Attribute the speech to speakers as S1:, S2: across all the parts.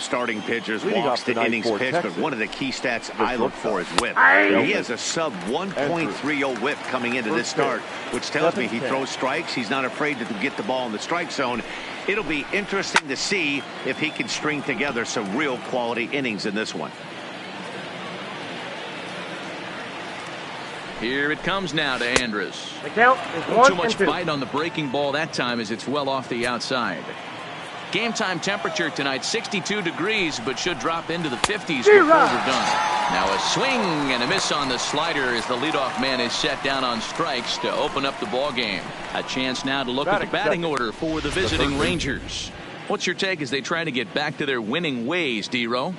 S1: starting pitchers walks to innings pitched, but one of the key stats I look for is whip. He has a sub 1.30 whip coming into this start, which tells me he throws strikes. He's not afraid to get the ball in the strike zone. It'll be interesting to see if he can string together some real quality innings in this one.
S2: Here it comes now to Andrus.
S3: The count is 1-2.
S2: Too much bite on the breaking ball that time as it's well off the outside. Game time temperature tonight 62 degrees, but should drop into the 50s before we're done. Now a swing and a miss on the slider as the leadoff man is set down on strikes to open up the ball game. A chance now to look at the batting order for the visiting Rangers. What's your take as they try to get back to their winning ways, D-Row?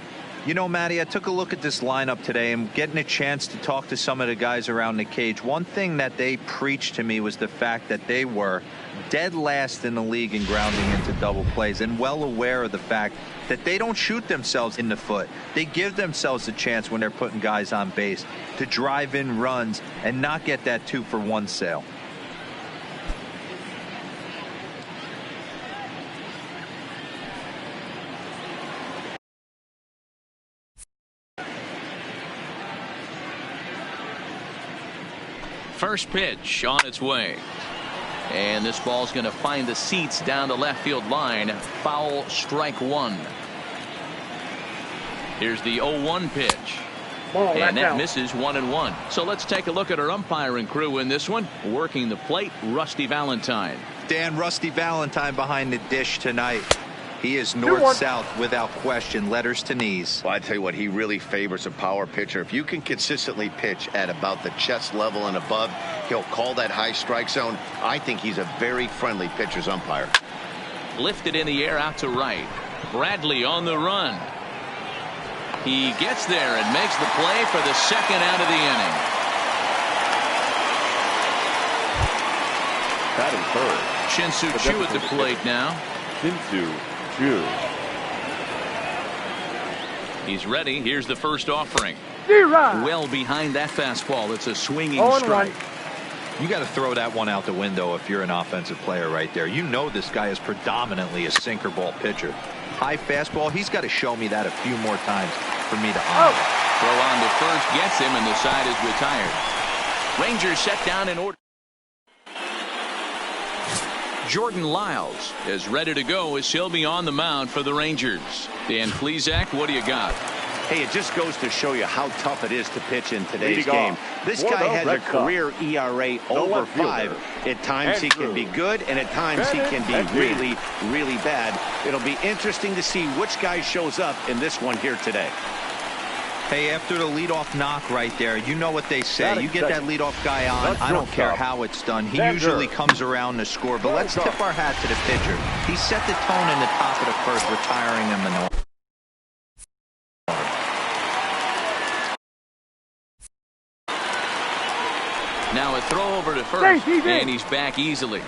S4: You know, Matty, I took a look at this lineup today and getting a chance to talk to some of the guys around the cage. One thing that they preached to me was the fact that they were dead last in the league in grounding into double plays, and well aware of the fact that they don't shoot themselves in the foot. They give themselves a chance when they're putting guys on base to drive in runs and not get that 2-for-1 sale.
S2: First pitch on its way. And this ball's going to find the seats down the left field line. Foul, strike one. Here's the 0-1 pitch. And that misses 1-1. So let's take a look at our umpiring crew in this one. Working the plate, Rusty Valentine.
S4: Dan, Rusty Valentine behind the dish tonight. He is north-south without question, letters to knees.
S1: Well, I tell you what, he really favors a power pitcher. If you can consistently pitch at about the chest level and above, he'll call that high strike zone. I think he's a very friendly pitcher's umpire.
S2: Lifted in the air out to right. Bradley on the run. He gets there and makes the play for the second out of the inning.
S5: Batting third.
S2: Shin-Soo Choo at the plate now.
S5: Shin-Soo Choo.
S2: He's ready. Here's the first offering. Well behind that fastball. It's a swinging strike.
S4: You got to throw that one out the window if you're an offensive player right there. You know this guy is predominantly a sinker ball pitcher. High fastball, he's got to show me that a few more times for me to honor it.
S2: Throw on to first gets him, and the side is retired. Rangers set down in order. Jordan Lyles is ready to go as he'll be on the mound for the Rangers. Dan Plesac, what do you got?
S1: Hey, it just goes to show you how tough it is to pitch in today's game. This guy has a career ERA over 5. At times he can be good, and at times he can be really, really bad. It'll be interesting to see which guy shows up in this one here today.
S4: Hey, after the leadoff knock right there, you know what they say. You get that leadoff guy on, I don't care how it's done. He usually comes around to score. But let's tip our hat to the pitcher. He set the tone in the top of the first, retiring him in the
S2: Now a throw over to first, and he's back easily.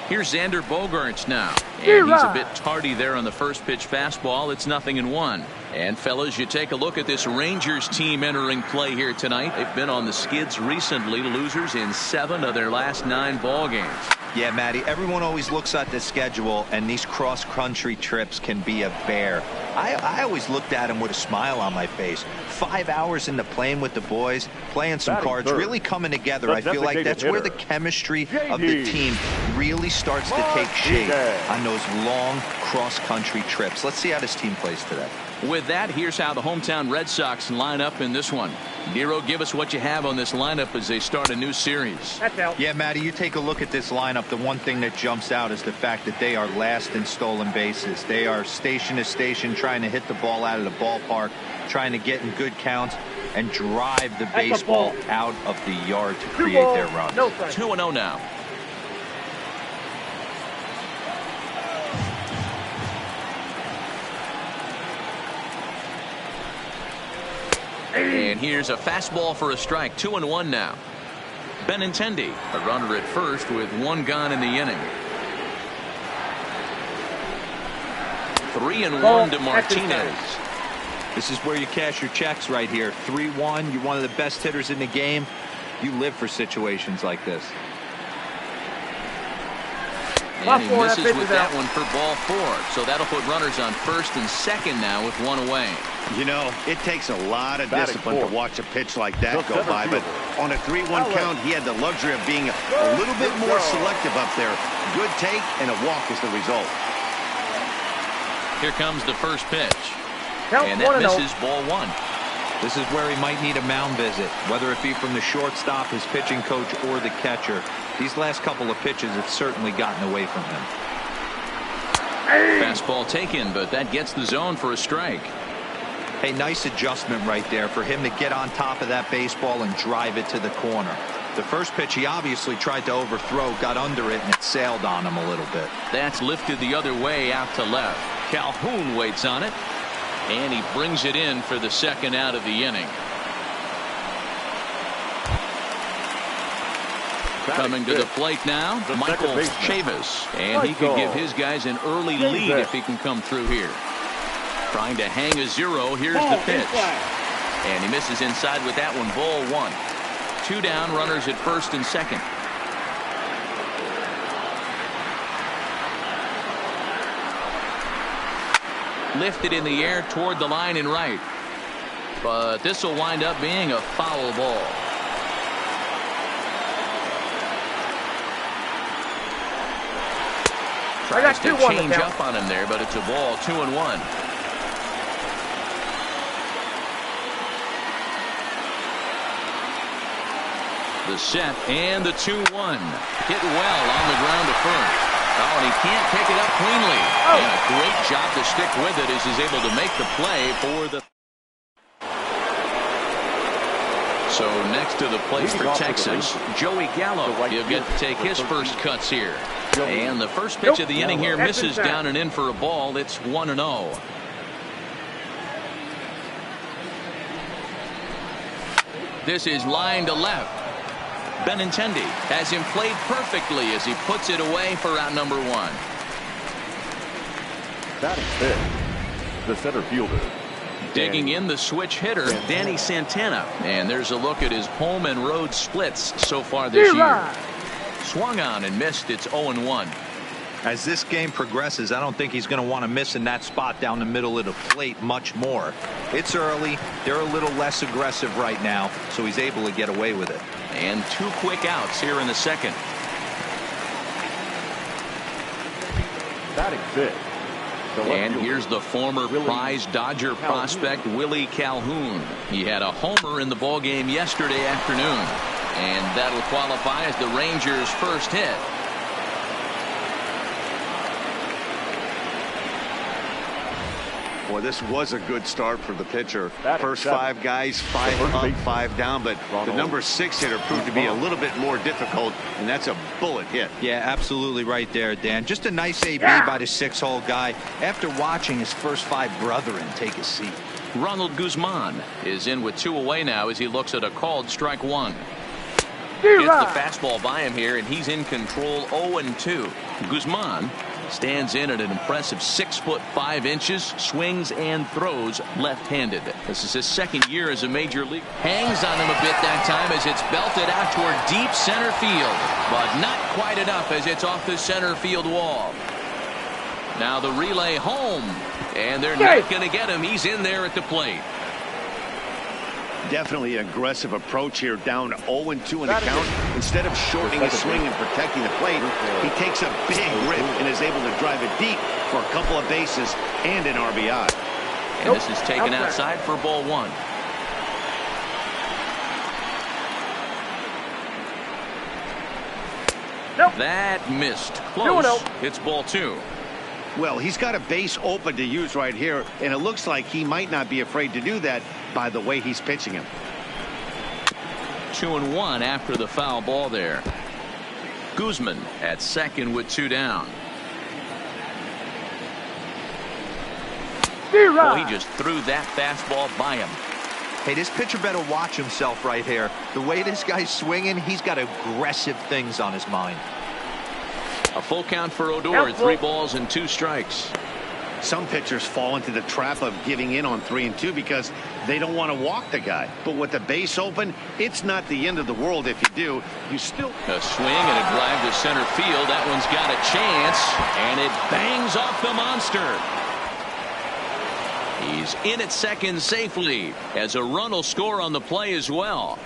S2: Here's Xander Bogaerts now, and he's a bit tardy there on the first pitch fastball. It's 0-1. And fellas, you take a look at this Rangers team entering play here tonight. They've been on the skids recently, losers in 7 of their last 9 ball games.
S4: Yeah, Matty, everyone always looks at the schedule, and these cross-country trips can be a bear. I always looked at them with a smile on my face. 5 hours in the plane with the boys, playing some cards, really coming together. I feel like that's where the chemistry of the team really starts to take shape on those long cross-country trips. Let's see how this team plays today.
S2: With that, here's how the hometown Red Sox line up in this one. Nero, give us what you have on this lineup as they start a new series.
S4: Yeah, Matty, you take a look at this lineup. The one thing that jumps out is the fact that they are last in stolen bases. They are station to station trying to hit the ball out of the ballpark, trying to get in good counts and drive the baseball out of the yard to create their runs.
S2: 2-0 now. And here's a fastball for a strike. 2-1 now. Benintendi, a runner at first with 1 gone in the inning. 3-1 to Martinez.
S4: This is where you cash your checks right here. 3-1. You're one of the best hitters in the game. You live for situations like this.
S2: And he misses with that one for ball 4. So that'll put runners on first and second now with one away.
S1: You know, it takes a lot of discipline to watch a pitch like that go by, but on a 3-1 count, he had the luxury of being a little bit more selective up there. Good take, and a walk is the result.
S2: Here comes the first pitch. And that misses ball 1.
S4: This is where he might need a mound visit, whether it be from the shortstop, his pitching coach, or the catcher. These last couple of pitches have certainly gotten away from him.
S2: Fastball taken, but that gets the zone for a strike.
S4: Hey, nice adjustment right there for him to get on top of that baseball and drive it to the corner. The first pitch he obviously tried to overthrow, got under it, and it sailed on him a little bit.
S2: That's lifted the other way out to left. Calhoun waits on it, and he brings it in for the second out of the inning. Coming to the plate now, Michael Chavis, and he could give his guys an early lead if he can come through here. Trying to hang a 0. Here's the pitch. And he misses inside with that one. Ball 1. 2 down, runners at first and second. Lifted in the air toward the line and right. But this will wind up being a foul ball. Tries to change up on him there, but it's a ball. 2-1. The set and the 2-1. Hit well on the ground to first. Oh, and he can't pick it up cleanly. And a great job to stick with it as he's able to make the play for the. So next to the plate for Texas, Joey Gallo. He'll get to take his first cuts here. And the first pitch of the inning here misses down and in for a ball. It's 1-0. This is line to left. Benintendi has him played perfectly as he puts it away for out number 1.
S5: Batting fifth, the center fielder.
S2: Digging in the switch hitter, Danny Santana. And there's a look at his home and road splits so far this year. Swung on and missed. It's 0-1.
S4: As this game progresses, I don't think he's going to want to miss in that spot down the middle of the plate much more. It's early. They're a little less aggressive right now, so he's able to get away with it.
S2: And 2 quick outs here in the second.
S5: Batting fifth.
S2: And here's the former prize Dodger prospect Willie Calhoun. He had a homer in the ballgame yesterday afternoon, and that'll qualify as the Rangers' first hit.
S1: Boy, this was a good start for the pitcher. First 5 guys, 5 up, 5 down, but the number 6 hitter proved to be a little bit more difficult, and that's a bullet hit.
S4: Yeah, absolutely right there, Dan. Just a nice AB by the 6-hole guy after watching his first 5 brethren take a seat.
S2: Ronald Guzman is in with 2 away now as he looks at a called strike 1. Gets the fastball by him here, and he's in control. 0-2. Guzman stands in at an impressive 6'5", swings and throws left-handed. This is his second year as a major league. Hangs on him a bit that time as it's belted out toward deep center field, but not quite enough as it's off the center field wall. Now the relay home, and they're not going to get him. He's in there at the plate.
S1: Definitely an aggressive approach here, down 0-2 in the count. Instead of shortening his swing and protecting the plate, he takes a big rip and is able to drive it deep for a couple of bases and an RBI.
S2: And this is taken outside for ball 1. That missed. Close. It's ball 2.
S1: Well, he's got a base open to use right here, and it looks like he might not be afraid to do that by the way he's pitching him.
S2: 2-1 after the foul ball there. Guzman at second with 2 down. Oh, he just threw that fastball by him.
S4: Hey, this pitcher better watch himself right here. The way this guy's swinging, he's got aggressive things on his mind.
S2: A full count for Odor. 3 balls and 2 strikes.
S1: Some pitchers fall into the trap of giving in on 3-2 because they don't want to walk the guy. But with the base open, it's not the end of the world if you do. You still...
S2: A swing and a drive to center field. That one's got a chance, and it bangs off the monster. He's in at second safely, as a run will score on the play as well.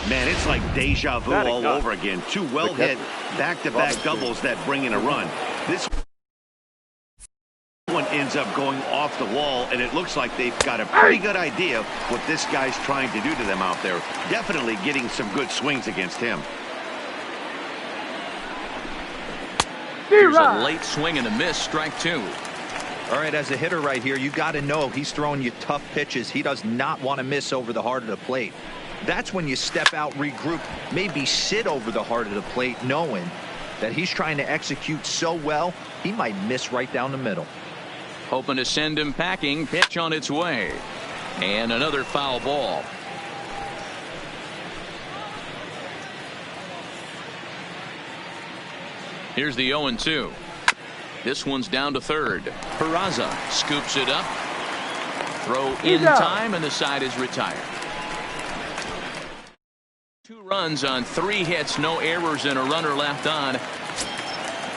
S1: Man, it's like deja vu all over again. Two well-hit back-to-back doubles that bring in a run. This one ends up going off the wall, and it looks like they've got a pretty good idea what this guy's trying to do to them out there. Definitely getting some good swings against him.
S2: Here's a late swing and a miss, strike two.
S4: All right, as a hitter right here, you got to know he's throwing you tough pitches. He does not want to miss over the heart of the plate. That's when you step out, regroup, maybe sit over the heart of the plate, knowing that he's trying to execute so well, he might miss right down the middle.
S2: Hoping to send him packing. Pitch on its way. And another foul ball. Here's the 0-2. This one's down to third. Peraza scoops it up. Throw in time, and the side is retired. 2 runs on 3 hits, no errors, and a runner left on.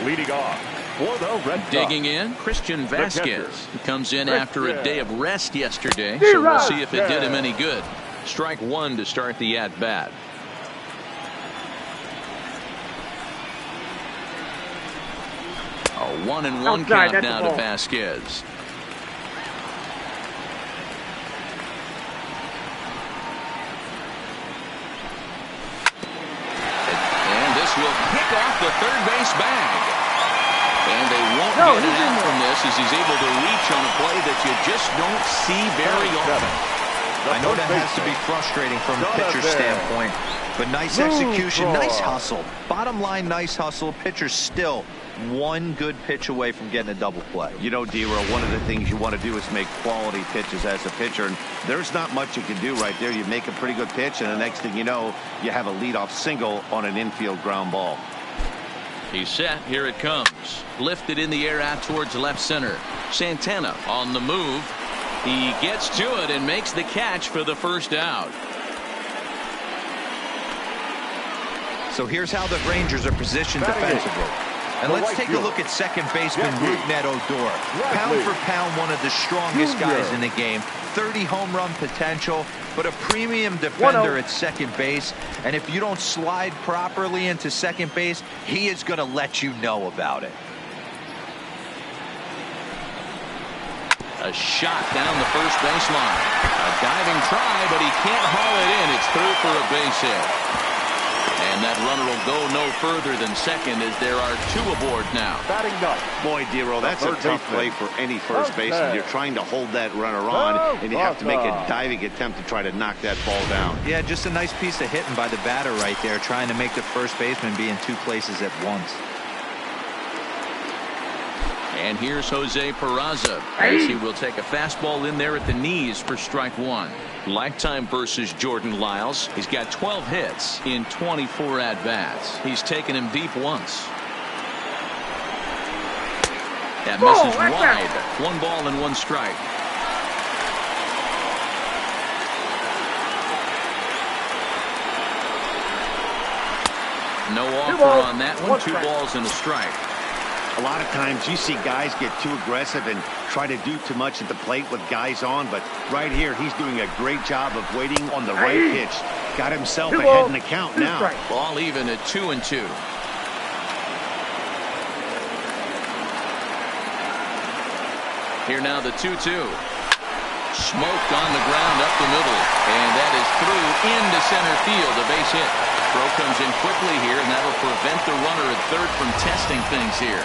S5: Leading off for the Red Sox.
S2: Digging in, Christian Vasquez. He comes in after a day of rest yesterday, so we'll see if it did him any good. Strike one to start the at-bat. A 1-1 count now to Vasquez. And this will pick off the third base bag. And they won't get it out from this as he's able to reach on a play that you just don't see very often.
S4: I know that has to be frustrating from a pitcher's standpoint, but nice execution, nice hustle. Bottom line, nice hustle. Pitcher's still one good pitch away from getting a double play.
S1: You know, D-Roll, one of the things you want to do is make quality pitches as a pitcher, and there's not much you can do right there. You make a pretty good pitch, and the next thing you know, you have a leadoff single on an infield ground ball.
S2: He's set. Here it comes. Lifted in the air out towards left center. Santana on the move. He gets to it and makes the catch for the first out.
S4: So here's how the Rangers are positioned defensively. And let's take a look at second baseman Rougned Odor. Pound for pound, one of the strongest guys in the game. 30 home run potential, but a premium defender at second base. And if you don't slide properly into second base, he is going to let you know about it.
S2: A shot down the first baseline. A diving try, but he can't haul it in. It's through for a base hit. And that runner will go no further than second as there are 2 aboard now.
S5: Batting up.
S1: Boy, D-Roll, that's a tough play for any first baseman. You're trying to hold that runner on, and you have to make a diving attempt to try to knock that ball down.
S4: Yeah, just a nice piece of hitting by the batter right there, trying to make the first baseman be in 2 places at once.
S2: And here's Jose Peraza as he will take a fastball in there at the knees for strike one. Lifetime versus Jordan Lyles. He's got 12 hits in 24 at-bats. He's taken him deep once. That misses wide. 1 ball and 1 strike. No offer on that one. 2 balls and a strike.
S1: A lot of times you see guys get too aggressive and try to do too much at the plate with guys on, but right here he's doing a great job of waiting on the right pitch. Got himself ahead in the count now.
S2: Ball even at 2-2. Here now the 2-2. Smoked on the ground up the middle, and that is through into center field. A base hit. Throw comes in quickly here, and that'll prevent the runner at third from testing things here.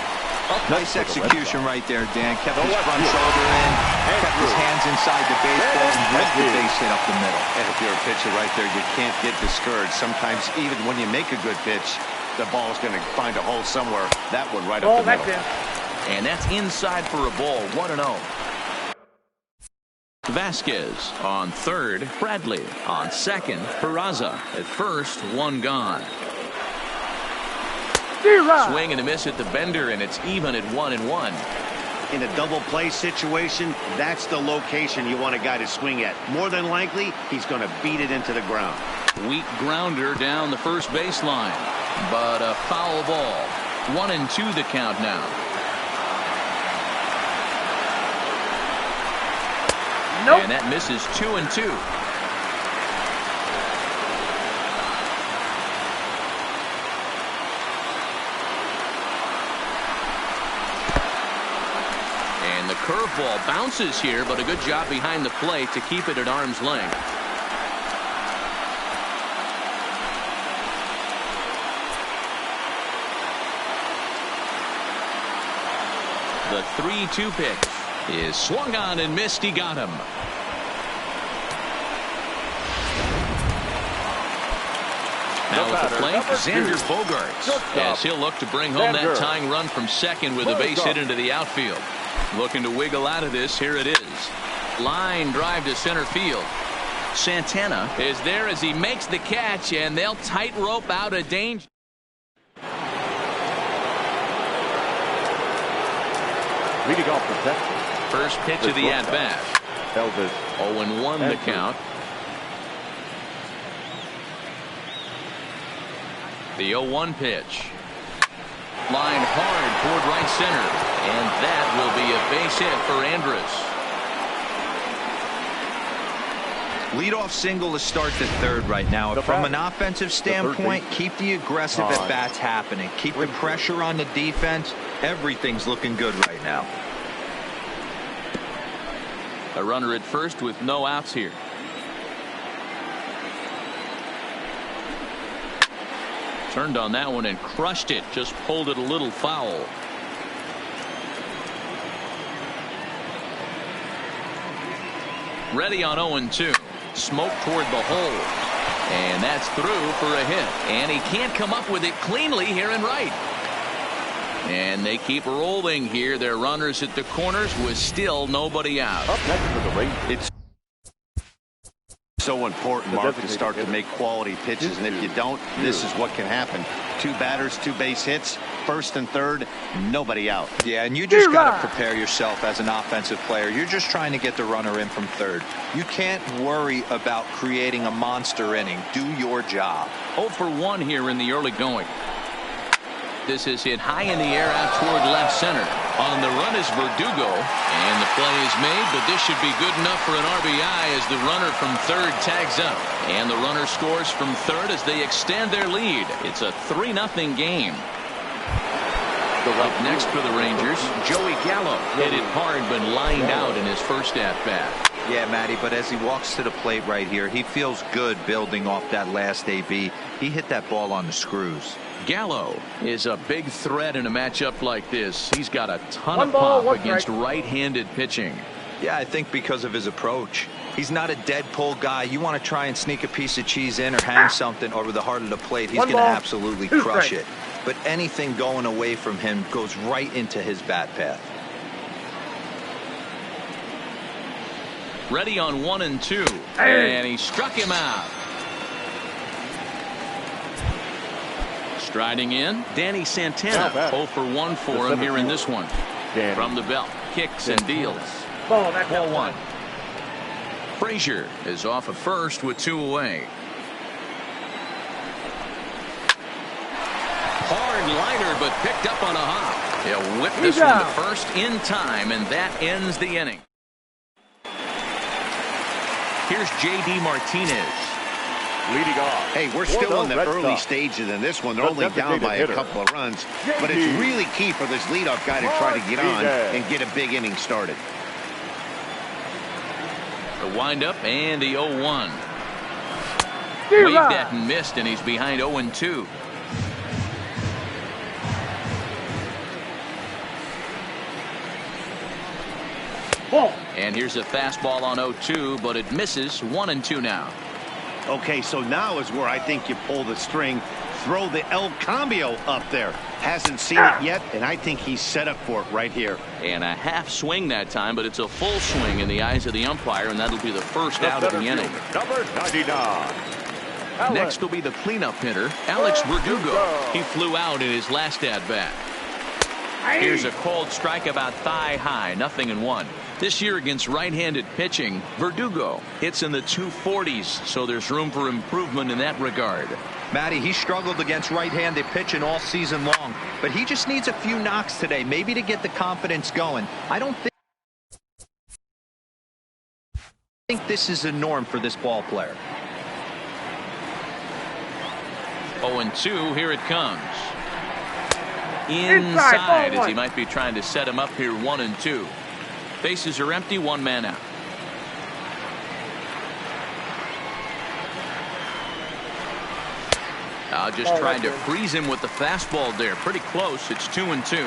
S4: Nice execution right there, Dan. Kept his front shoulder in, kept his hands inside the baseball, and ripped the base hit up the middle.
S1: And if you're a pitcher right there, you can't get discouraged. Sometimes even when you make a good pitch, the ball's going to find a hole somewhere. That one right up the middle.
S2: And that's inside for a ball. 1-0. Vasquez on third. Bradley on second. Peraza at first. 1 gone. Swing and a miss at the bender, and it's even at 1-1.
S1: In a double play situation, that's the location you want a guy to swing at. More than likely, he's going to beat it into the ground.
S2: Weak grounder down the first baseline, but a foul ball. 1-2 the count now. Nope. And that misses 2-2. And the curveball bounces here, but a good job behind the plate to keep it at arm's length. The 3-2 pitch is swung on and missed. He got him. Now at the plate, Xander Bogaerts, as he'll look to bring home that tying run from second with a base hit into the outfield. Looking to wiggle out of this. Here it is. Line drive to center field. Santana is there as he makes the catch, and they'll tightrope out of danger.
S5: Leading off the Texas.
S2: First pitch of the at-bat.
S5: Elvis.
S2: 0-1 the count. The 0-1 pitch. Line hard toward right center. And that will be a base hit for Andrus.
S4: Leadoff single to start the third right now. From an offensive standpoint, keep the aggressive at-bats happening. Keep the pressure on the defense. Everything's looking good right now.
S2: A runner at first with no outs here. Turned on that one and crushed it. Just pulled it a little foul. Ready on 0-2. Smoke toward the hole. And that's through for a hit. And he can't come up with it cleanly here in right. And they keep rolling here. Their runners at the corners with still nobody out.
S5: Up next for the Rangers.
S1: It's so important, Mark, to start to make quality pitches, and if you don't, this is what can happen. 2 batters, 2 base hits, first and third, nobody out.
S4: Yeah, and you just got to prepare yourself as an offensive player. You're just trying to get the runner in from third. You can't worry about creating a monster inning. Do your job.
S2: 0-for-1 here in the early going. This is hit high in the air out toward left center. On the run is Verdugo, and the play is made, but this should be good enough for an RBI as the runner from third tags up. And the runner scores from third as they extend their lead. It's a 3-0 game. Up next for the Rangers, Joey Gallo. Hit it hard but lined out in his first at-bat.
S4: Yeah, Matty, but as he walks to the plate right here, he feels good building off that last AB. He hit that ball on the screws.
S2: Gallo is a big threat in a matchup like this. He's got a ton of pop against right-handed pitching.
S4: Yeah, I think because of his approach. He's not a dead pull guy. You want to try and sneak a piece of cheese in or hang something over the heart of the plate, he's going to absolutely crush it. But anything going away from him goes right into his bat path.
S2: Ready on 1-2. And he struck him out. Striding in, Danny Santana. 0-for-1 for him here in this one. From the belt, kicks and deals. Ball 1. Frazier is off at first with 2 away. Hard liner, but picked up on a hop. He'll whip this one to first in time, and that ends the inning. Here's J.D. Martinez.
S5: Leading off.
S1: Hey, we're still in the early stages in this one. They're only down by a couple of runs, but it's really key for this leadoff guy to try to get on and get a big inning started.
S2: The windup and the 0-1. Waved that and missed, and he's behind 0-2. And here's a fastball on 0-2, but it misses. 1-2 now.
S1: Okay, so now is where I think you pull the string. Throw the El Cambio up there. Hasn't seen it yet, and I think he's set up for it right here.
S2: And a half swing that time, but it's a full swing in the eyes of the umpire, and that'll be the first out of the inning.
S5: Number 99.
S2: Next will be the cleanup hitter, Alex Verdugo. He flew out in his last at-bat. Here's a cold strike about thigh high, 0-1. This year against right-handed pitching, Verdugo hits in the 240s, so there's room for improvement in that regard.
S4: Matty, he struggled against right-handed pitching all season long, but he just needs a few knocks today, maybe to get the confidence going. I don't think this is a norm for this ball player.
S2: 0-2, here it comes. Inside, as he might be trying to set him up here, 1-2. Bases are empty, one man out. Just trying to freeze him with the fastball there. Pretty close. It's 2-2.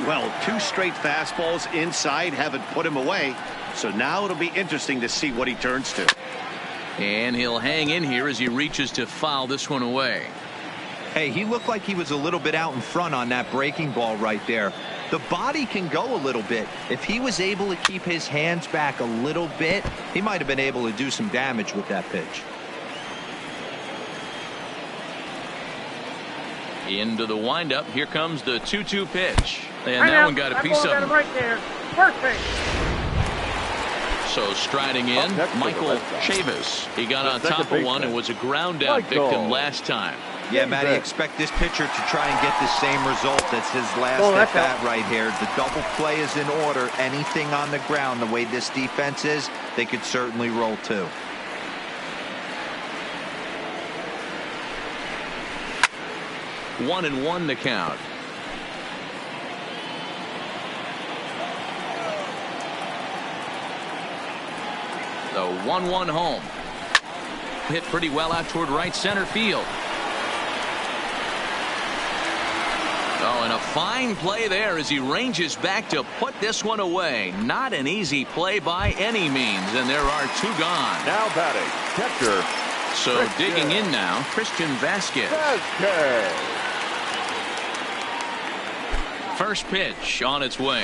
S1: Well, 2 straight fastballs inside haven't put him away. So now it'll be interesting to see what he turns to.
S2: And he'll hang in here as he reaches to foul this one away.
S4: Hey, he looked like he was a little bit out in front on that breaking ball right there. The body can go a little bit. If he was able to keep his hands back a little bit, he might have been able to do some damage with that pitch.
S2: Into the windup. Here comes the 2-2 pitch. And that one got a piece of him.
S3: Right there. Perfect.
S2: So striding in, Michael Chavis. He got on top of one and was a ground out victim last time.
S4: Yeah, Matty, expect this pitcher to try and get the same result. That's his last at bat right here. The double play is in order. Anything on the ground, the way this defense is, they could certainly roll too.
S2: One and one the count. The 1-1 home. Hit pretty well out toward right center field. Oh, and a fine play there as he ranges back to put this one away. Not an easy play by any means, and there are 2 gone.
S5: Now batting, catcher.
S2: So
S5: Christian.
S2: digging in now, Christian Vasquez. First pitch on its way.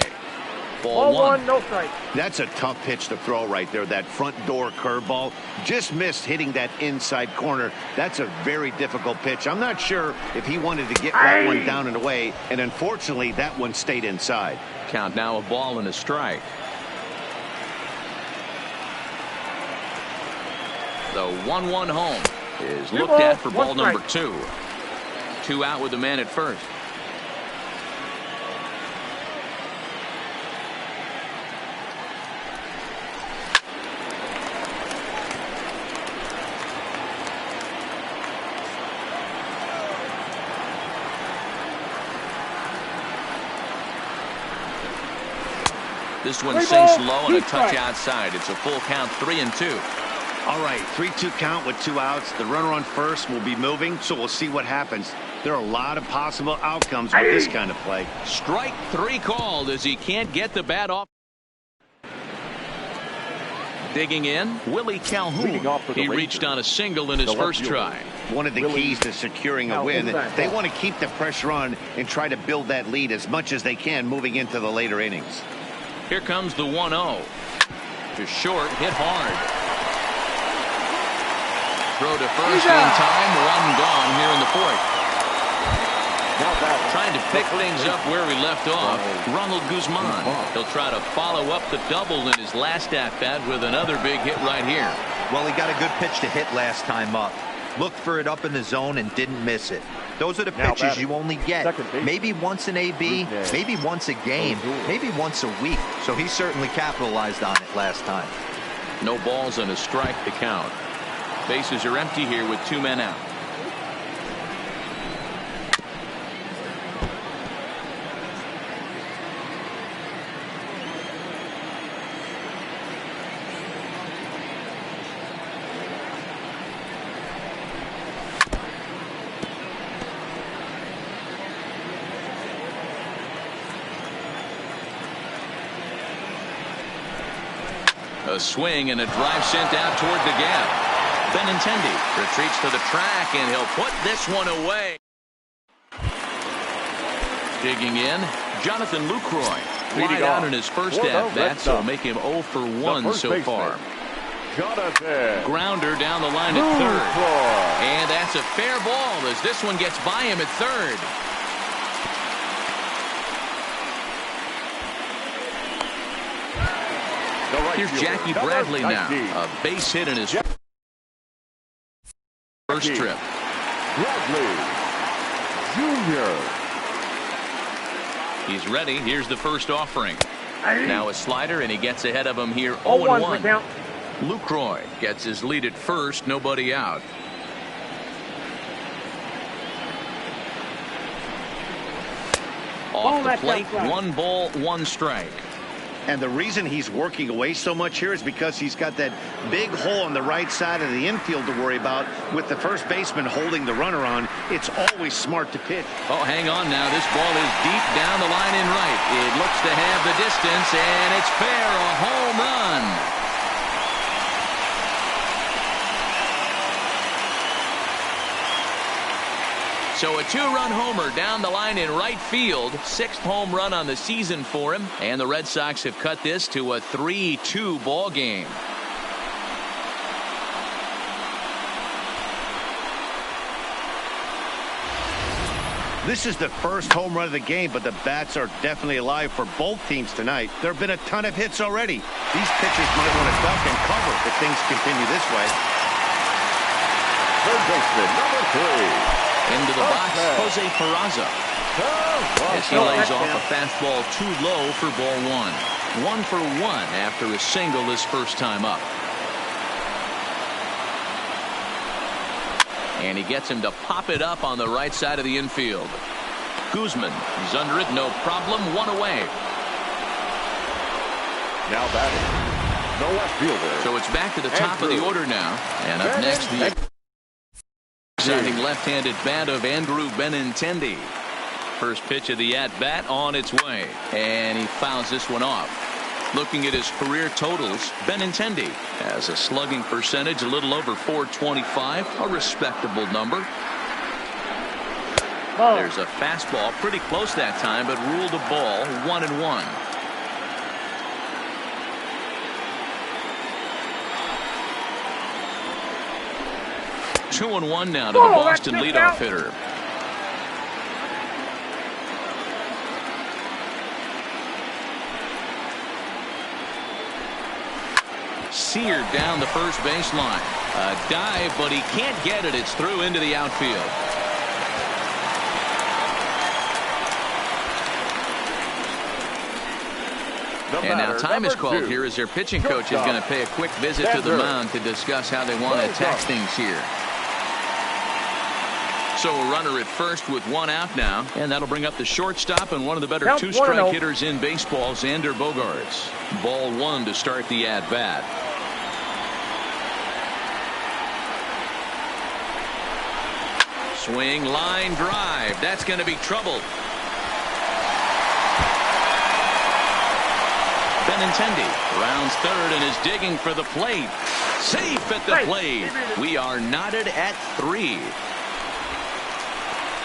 S2: Ball 1,
S3: no strike.
S1: That's a tough pitch to throw right there. That front door curveball just missed hitting that inside corner. That's a very difficult pitch. I'm not sure if he wanted to get that one down and away, and unfortunately that one stayed inside.
S2: Count now, a ball and a strike. The 1-1 home is looked at for ball number 2. 2 out with the man at first. This one sinks low and a touch outside. It's a full count, 3-2.
S1: All right, 3-2 count with 2 outs. The runner on first will be moving, so we'll see what happens. There are a lot of possible outcomes with this kind of play.
S2: Strike 3 called as he can't get the bat off. Digging in, Willie Calhoun. He reached on a single in his first try.
S1: One of the keys to securing a win, they want to keep the pressure on and try to build that lead as much as they can moving into the later innings.
S2: Here comes the 1-0. Just short, hit hard. Throw to first in time, 1 gone here in the 4th. Trying to pick things up where we left off, Ronald Guzman. He'll try to follow up the double in his last at-bat with another big hit right here.
S4: Well, he got a good pitch to hit last time up. Looked for it up in the zone and didn't miss it. Those are the pitches you only get maybe once in AB, maybe once a game, maybe once a week. So he certainly capitalized on it last time.
S2: No balls and a strike to count. Bases are empty here with 2 men out. A swing and a drive sent out toward the gap. Benintendi retreats to the track, and he'll put this one away. Digging in, Jonathan Lucroy. Wide out in his first at-bat, so make him 0 for 1 so far. Grounder down the line at third. And that's a fair ball as this one gets by him at third. Here's Jackie Bradley now. A base hit in his first trip.
S5: Bradley Jr.
S2: He's ready. Here's the first offering. Now a slider, and he gets ahead of him here 0-1. Lucroy gets his lead at first. Nobody out. Off the plate, 1 ball, 1 strike.
S1: And the reason he's working away so much here is because he's got that big hole on the right side of the infield to worry about. With the first baseman holding the runner on, it's always smart to pitch.
S2: Oh, hang on now. This ball is deep down the line in right. It looks to have the distance, and it's fair. A home run. So a 2-run homer down the line in right field. 6th home run on the season for him. And the Red Sox have cut this to a 3-2 ball game.
S1: This is the first home run of the game, but the bats are definitely alive for both teams tonight. There have been a ton of hits already. These pitchers might want to duck and cover if things continue this way.
S5: Third baseman, number 3.
S2: Into the box, Jose Peraza. As he lays off a fastball too low for ball 1. 1 for 1 after a single his first time up. And he gets him to pop it up on the right side of the infield. Guzman is under it, no problem, 1 away.
S5: Now batting, the left fielder.
S2: So it's back to the top of the order now. And up next, the exciting left-handed bat of Andrew Benintendi. First pitch of the at-bat on its way. And he fouls this one off. Looking at his career totals, Benintendi has a slugging percentage a little over .425, a respectable number. There's a fastball pretty close that time, but ruled a ball, 1-1. Two and 1 now to the Boston leadoff hitter. Seared down the first baseline. A dive, but he can't get it. It's through into the outfield. And now time is called here as their pitching coach is going to pay a quick visit to the mound to discuss how they want to attack things here. So a runner at first with 1 out now, and that'll bring up the shortstop and one of the better 2-strike hitters in baseball, Xander Bogaerts. Ball 1 to start the at-bat. Swing, line drive. That's going to be trouble. Benintendi rounds third and is digging for the plate. Safe at the plate. We are knotted at 3.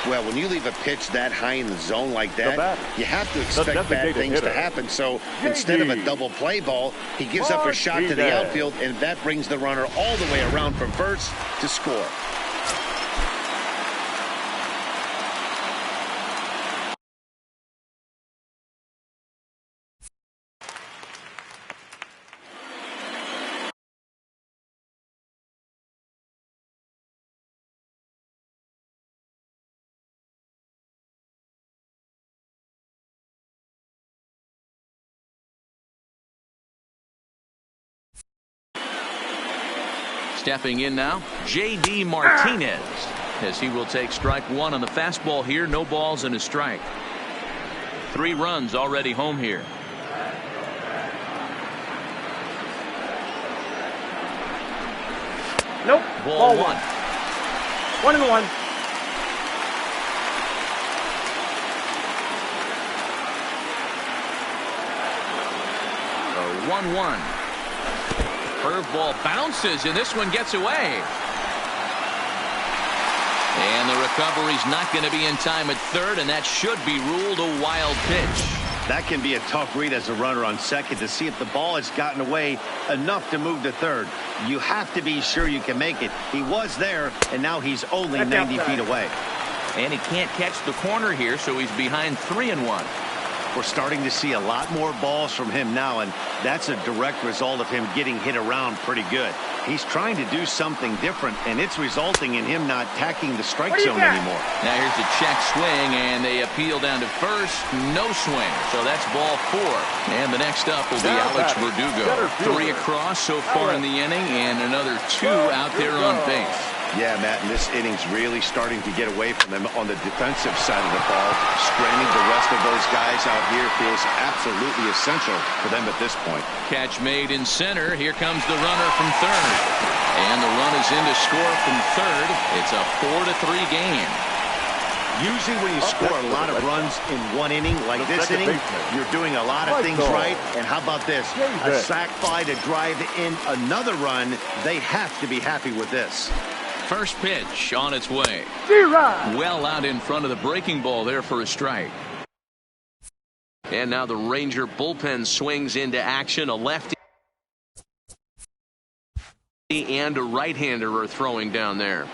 S1: Well, when you leave a pitch that high in the zone like that, you have to expect bad things to happen. So instead of a double play ball, he gives up a shot to the outfield, and that brings the runner all the way around from first to score.
S2: Stepping in now, J.D. Martinez, as he will take strike 1 on the fastball here. No balls and a strike. 3 runs already home here.
S3: Nope.
S2: Ball 1.
S3: 1-1.
S2: A 1-1. Curveball bounces, and this one gets away. And the recovery's not going to be in time at third, and that should be ruled a wild pitch.
S1: That can be a tough read as a runner on second to see if the ball has gotten away enough to move to third. You have to be sure you can make it. He was there, and now he's only 90 feet away.
S2: And he can't catch the corner here, so he's behind 3-1.
S1: We're starting to see a lot more balls from him now, and that's a direct result of him getting hit around pretty good. He's trying to do something different, and it's resulting in him not tacking the strike zone anymore.
S2: Now here's a check swing, and they appeal down to first. No swing, so that's ball 4. And the next up will be Alex Verdugo. 3 across so far in the inning, and another 2 out there on base.
S1: Yeah, Matt, and this inning's really starting to get away from him on the defensive side of the ball. Stranding the rest of those guys out here feels absolutely essential for them at this point.
S2: Catch made in center. Here comes the runner from third. And the run is in to score from third. It's a 4-3 game.
S1: Usually when you score a lot of runs in one inning, like this inning, you're doing a lot of things right. And how about this? A sac fly to drive in another run. They have to be happy with this.
S2: First pitch on its way. Well out in front of the breaking ball there for a strike. And now the Ranger bullpen swings into action. A lefty and a right-hander are throwing down there.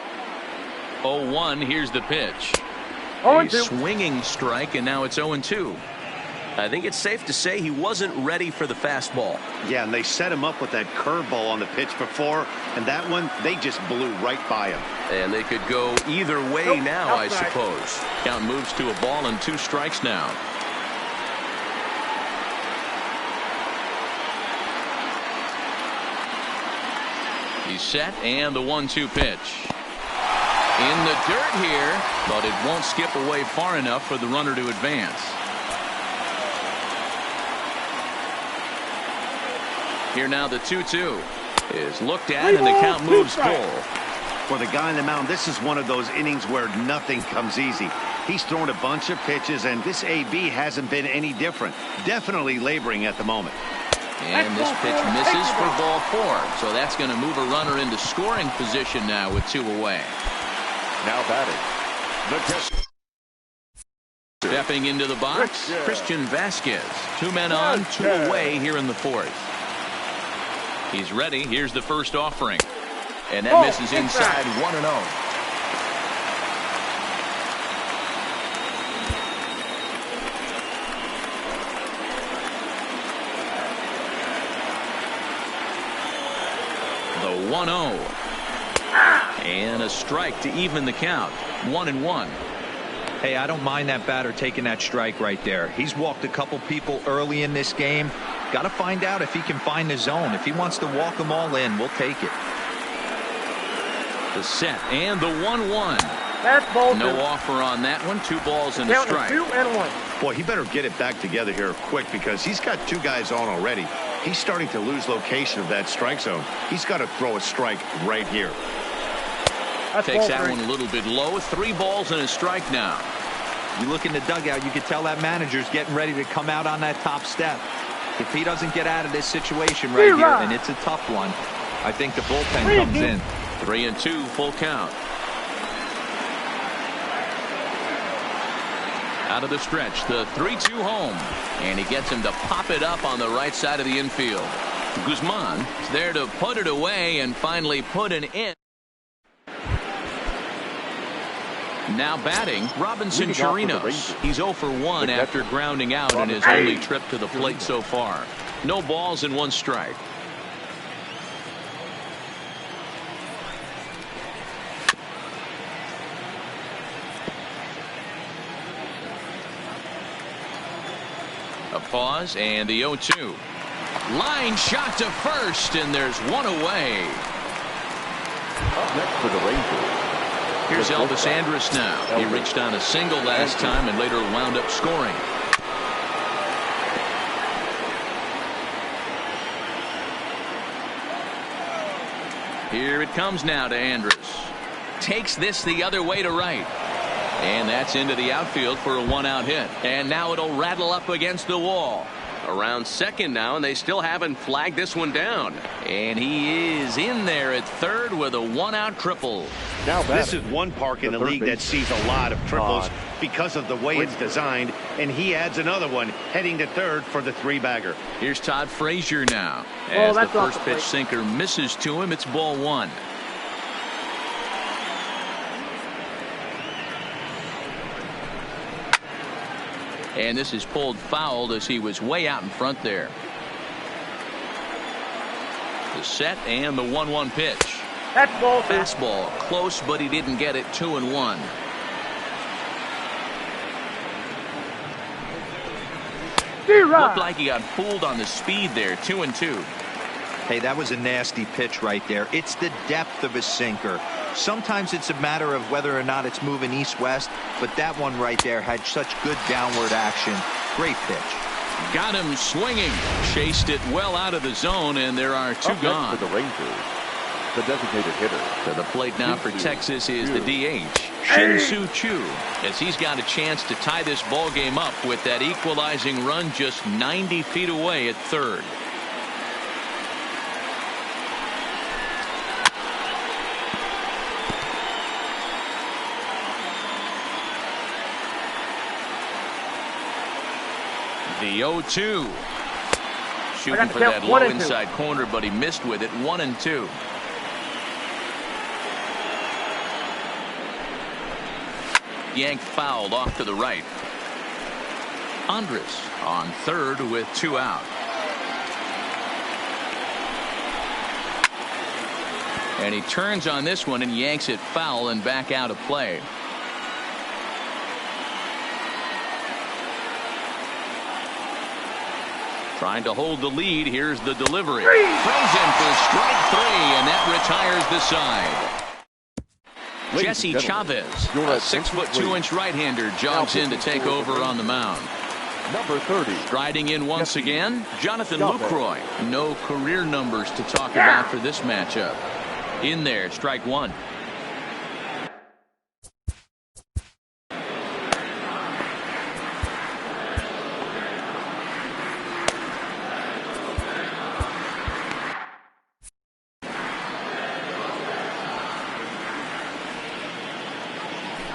S2: 0-1. Here's the pitch. A swinging strike, and now it's 0-2.
S6: I think it's safe to say he wasn't ready for the fastball.
S1: Yeah, and they set him up with that curveball on the pitch before, and that one, they just blew right by him.
S6: And they could go either way now, I suppose.
S2: Count moves to a ball and 2 strikes now. He's set, and the 1-2 pitch. In the dirt here, but it won't skip away far enough for the runner to advance. Here now the 2-2 is looked at, and the count moves full.
S1: For the guy on the mound, this is one of those innings where nothing comes easy. He's thrown a bunch of pitches, and this AB hasn't been any different. Definitely laboring at the moment.
S2: And this pitch misses for ball 4. So that's going to move a runner into scoring position now with 2 away.
S5: Now batting.
S2: Stepping into the box, Christian Vasquez. 2 men on, 2 away here in the 4th. He's ready. Here's the first offering. And that misses inside 1-0. The 1-0. And a strike to even the count. 1-1.
S4: Hey, I don't mind that batter taking that strike right there. He's walked a couple people early in this game. Got to find out if he can find the zone. If he wants to walk them all in, we'll take it.
S2: The set and the 1-1.
S3: That's ball 2.
S2: No offer on that one. 2 balls and a strike.
S3: 2 and 1.
S1: Boy, he better get it back together here quick because he's got 2 guys on already. He's starting to lose location of that strike zone. He's got to throw a strike right here.
S2: Takes that one a little bit low. 3 balls and a strike now.
S4: You look in the dugout, you can tell that manager's getting ready to come out on that top step. If he doesn't get out of this situation right here, and it's a tough one, I think the bullpen comes in.
S2: 3-2, full count. Out of the stretch, the 3-2 home. And he gets him to pop it up on the right side of the infield. Guzman is there to put it away and finally put an in. Now batting, Robinson Chirinos. He's 0 for 1 after grounding out in his only trip to the plate so far. No balls and 1 strike. A pause and the 0-2. Line shot to first, and there's 1 away.
S5: Up next for the Rangers.
S2: Here's Elvis Andrus now. He reached on a single last time and later wound up scoring. Here it comes now to Andrus. Takes this the other way to right. And that's into the outfield for a 1-out hit. And now it'll rattle up against the wall. Around second now, and they still haven't flagged this one down. And he is in there at third with a 1-out triple.
S1: Now this is one park in the league that sees a lot of triples because of the way it's designed, and he adds another one heading to third for the 3-bagger.
S2: Here's Todd Frazier now. As the first pitch sinker misses to him, it's ball 1. And this is pulled fouled as he was way out in front there. The set and the 1-1 pitch.
S3: That's ball 2.
S2: Fastball close, but he didn't get it. 2-1. Looked like he got fooled on the speed there. 2-2.
S4: Hey, that was a nasty pitch right there. It's the depth of a sinker. Sometimes it's a matter of whether or not it's moving east-west, but that one right there had such good downward action. Great pitch.
S2: Got him swinging. Chased it well out of the zone, and there are 2 gone.
S5: For the Rangers, the designated hitter.
S2: To the plate now for Texas is the DH, Shin-Soo Choo, as he's got a chance to tie this ball game up with that equalizing run just 90 feet away at third. The 0-2. Shooting for that low inside corner, but he missed with it. 1-2. Yanked fouled off to the right. Andres on third with 2 out. And he turns on this one and yanks it foul and back out of play. Trying to hold the lead. Here's the delivery. Throws in for strike 3, and that retires the side. Jesse Chavez, a 6'2" right-hander, jogs in to take over on the mound.
S5: Number 30.
S2: Striding in once again, Jonathan Lucroy. No career numbers to talk about for this matchup. In there, strike 1.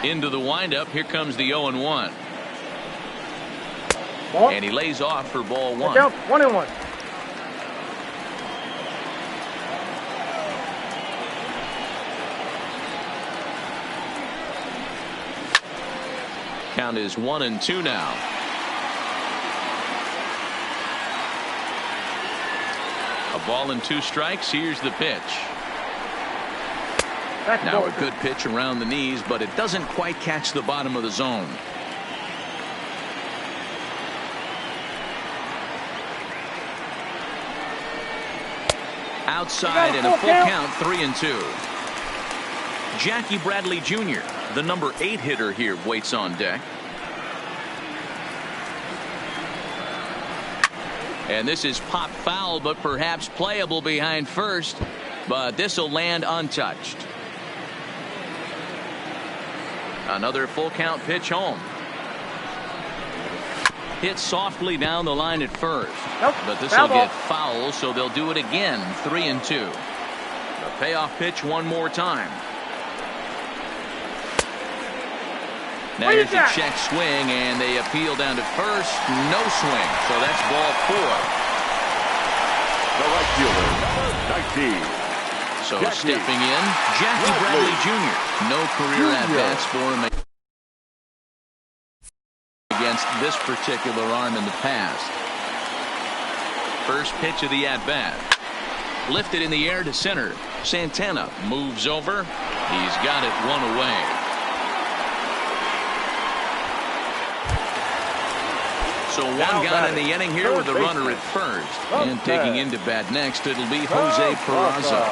S2: Into the windup. Here comes the 0-1. And he lays off for ball 1.
S3: 1-1.
S2: Count is 1-2 now. A ball and 2 strikes. Here's the pitch. Now a good pitch around the knees, but it doesn't quite catch the bottom of the zone. Outside and a full count. 3-2. Jackie Bradley Jr., the number 8 hitter here, waits on deck. And this is pop foul, but perhaps playable behind first. But this will land untouched. Another full count pitch home. Hit softly down the line at first. But this will get foul, so they'll do it again. 3-2. The payoff pitch one more time. Now here's the check swing, and they appeal down to first. No swing, so that's ball 4.
S5: The right fielder, 19.
S2: So stepping in, Jackie Bradley Jr. No career at-bats for him against this particular arm in the past. First pitch of the at-bat. Lifted in the air to center. Santana moves over. He's got it 1 away. So 1 gone in the inning here with a runner at first. And taking into bat next, it'll be Jose Peraza.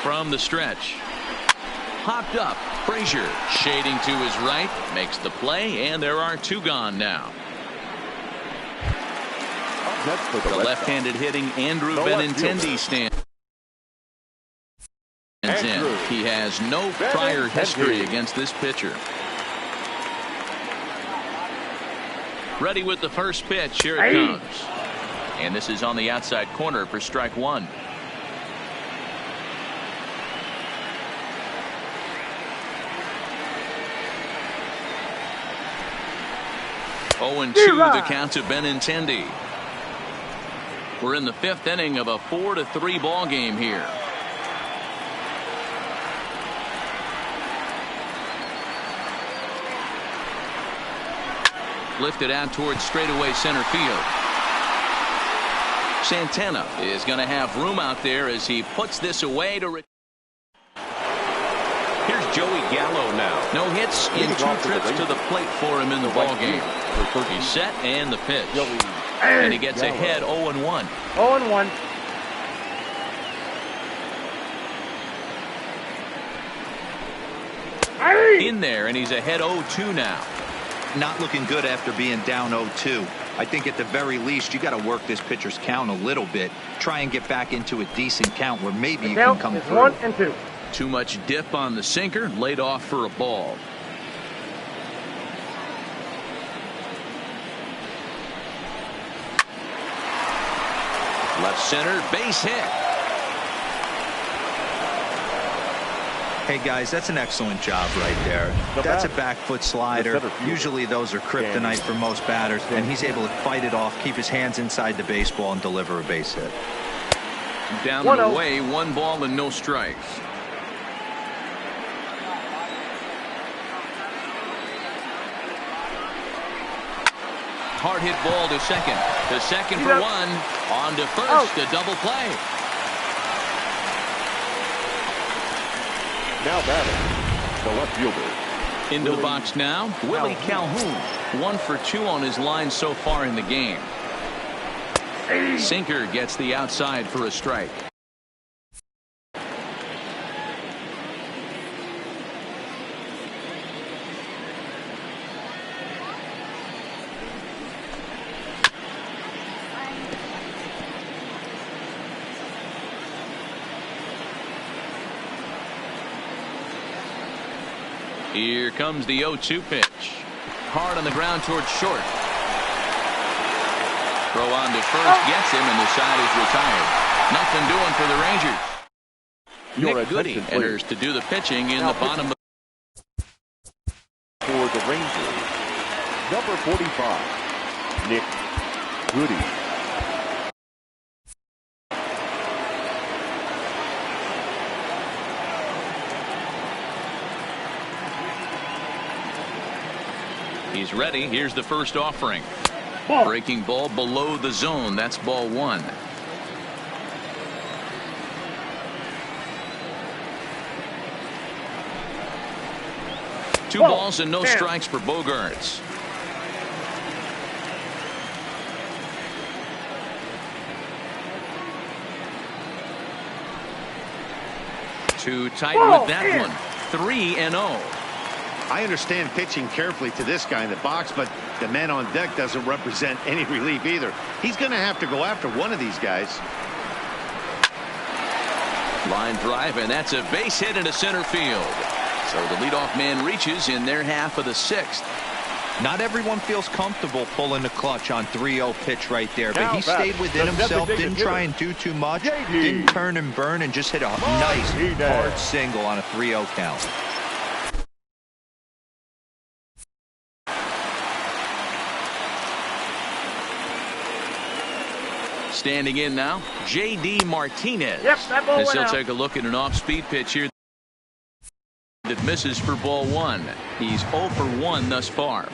S2: From the stretch. Hopped up. Frazier shading to his right. Makes the play, and there are 2 gone now. The left-handed hitting Andrew Benintendi stands in. He has no prior history against this pitcher. Ready with the first pitch. Here it comes. And this is on the outside corner for strike 1. And 2 the count to Benintendi. We're in the 5th inning of a 4-3 ball game here. Lifted out towards straightaway center field. Santana is going to have room out there as he puts this away to.
S6: Here's Joey Gallo now.
S2: No hits in 2 trips to the plate for him in the ballgame. He's set and the pitch. And he gets ahead 0-1.
S3: 0-1.
S2: In there, and he's ahead 0-2 now.
S4: Not looking good after being down 0-2. I think at the very least you got to work this pitcher's count a little bit. Try and get back into a decent count where maybe you can come through.
S3: 1-2.
S2: Too much dip on the sinker, laid off for a ball. Left center, base hit.
S4: Hey guys, that's an excellent job right there. That's a back foot slider. Usually those are kryptonite for most batters, and he's able to fight it off, keep his hands inside the baseball, and deliver a base hit.
S2: Down and away, 1 ball and no strikes. Hard hit ball to second. To second for 1. On to first. A double play.
S5: Now batting, the left fielder.
S2: Into the box now, Willie Calhoun. 1 for 2 on his line so far in the game. Sinker gets the outside for a strike. Here comes the 0-2 pitch. Hard on the ground towards short. Throw on to first, gets him, and the side is retired. Nothing doing for the Rangers. Nick Goody enters to do the pitching in the bottom.
S5: For the Rangers, number 45, Nick Goody.
S2: He's ready. Here's the first offering. Breaking ball below the zone. That's ball 1. Two balls and no strikes for Bogaerts. Too tight with that one. 3-0.
S1: I understand pitching carefully to this guy in the box, but the man on deck doesn't represent any relief either. He's going to have to go after one of these guys.
S2: Line drive, and that's a base hit into center field. So the leadoff man reaches in their half of the 6th.
S4: Not everyone feels comfortable pulling the clutch on 3-0 pitch right there, but he stayed within himself, didn't try and do too much, didn't turn and burn, and just hit a nice hard single on a 3-0 count.
S2: Standing in now, J.D. Martinez.
S3: Yep, that ball
S2: as
S3: went
S2: he'll
S3: out.
S2: take a look at an off-speed pitch here that misses for ball 1. He's 0 for 1 thus far.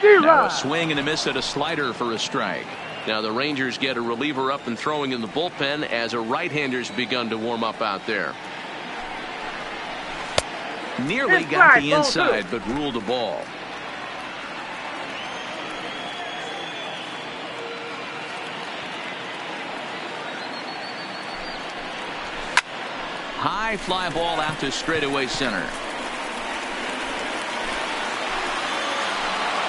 S2: Now a swing and a miss at a slider for a strike. Now the Rangers get a reliever up and throwing in the bullpen as a right-hander's begun to warm up out there. Nearly got the inside, but ruled a ball. High fly ball out to straightaway center.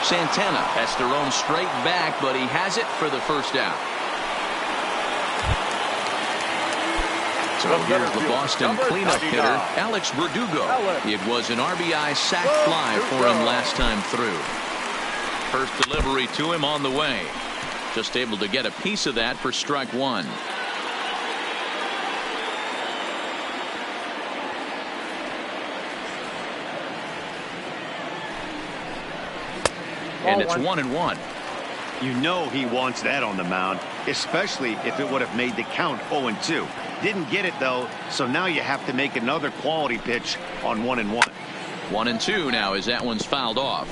S2: Santana has to roam straight back, but he has it for the first out. So here's the Boston cleanup hitter, Alex Verdugo. It was an RBI sac fly for him last time through. First delivery to him on the way. Just able to get a piece of that for strike 1. And it's 1-1.
S1: You know he wants that on the mound, especially if it would have made the count 0-2. Didn't get it though, so now you have to make another quality pitch on 1-1.
S2: 1-2 now as that one's fouled off.